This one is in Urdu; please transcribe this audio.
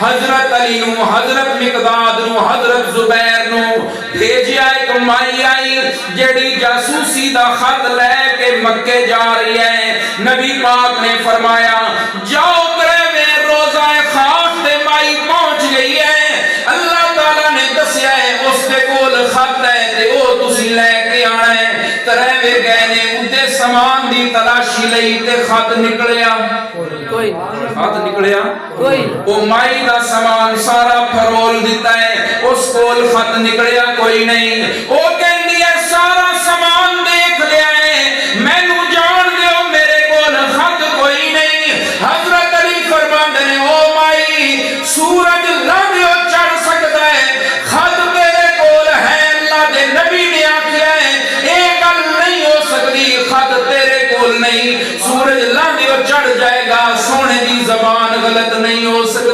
حضرت علی نو، حضرت مقداد نو، حضرت زبیر نو بھیجیا ایک مائی آئی جیڑی جاسوسی دا خط لے کے مکے جا رہی ہے. نبی پاک نے فرمایا جاؤ کرے میں روزہ خاص دے مائی پہنچ گئی ہے. اللہ تعالیٰ نے دسیا ہے اس دے کول خط ہے تے او تسی لے کے آنا ہے. ترے گئے نے اندے سامان دی تلاشی لئی تے خط نکلیا کوئی خط نکلیا کوئی. او مائی دا سامان سارا پھرول دیتا ہے, اس کول خط نکلیا کوئی نہیں. او کہندی ہے سارا سامان دیکھ لیا ہے, مینوں جان دیو میرے کول خط کوئی نہیں. حضرت علی فرماندے نے او مائی سورج لانگیو چڑھ سکتا ہے, خط تیرے کول ہے, اللہ دے نبی نے آکھیا ہے اے گل نہیں ہو سکتی, خط تیرے کول نہیں. سورج لانگیو چڑھ جائے گا, سونے دی زبان غلط نہیں ہو سکتی.